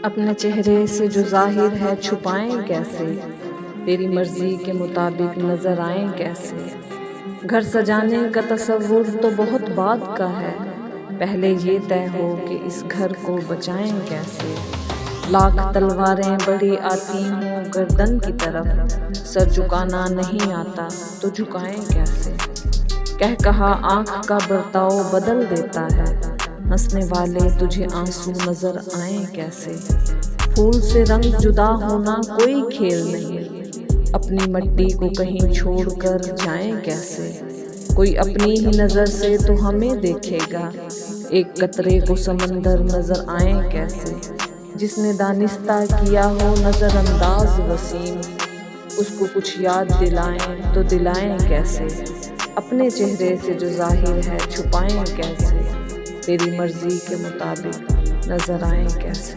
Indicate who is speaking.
Speaker 1: اپنے چہرے سے جو ظاہر ہے چھپائیں کیسے، تیری مرضی کے مطابق نظر آئیں کیسے۔ گھر سجانے کا تصور تو بہت بعد کا ہے، پہلے یہ طے ہو کہ اس گھر کو بچائیں کیسے۔ لاکھ تلواریں بڑھی آتی ہوں گردن کی طرف، سر جھکانا نہیں آتا تو جھکائیں کیسے۔ کہہ کہا آنکھ کا برتاؤ بدل دیتا ہے، ہنسنے والے تجھے آنسو نظر آئیں کیسے۔ پھول سے رنگ جدا ہونا کوئی کھیل نہیں، اپنی مٹی کو کہیں چھوڑ کر جائیں کیسے۔ کوئی اپنی ہی نظر سے تو ہمیں دیکھے گا، ایک قطرے کو سمندر نظر آئیں کیسے۔ جس نے دانستہ کیا ہو نظر انداز وسیم، اس کو کچھ یاد دلائیں تو دلائیں کیسے۔ اپنے چہرے سے جو ظاہر ہے چھپائیں کیسے، تیری مرضی کے مطابق نظر آئیں کیسے۔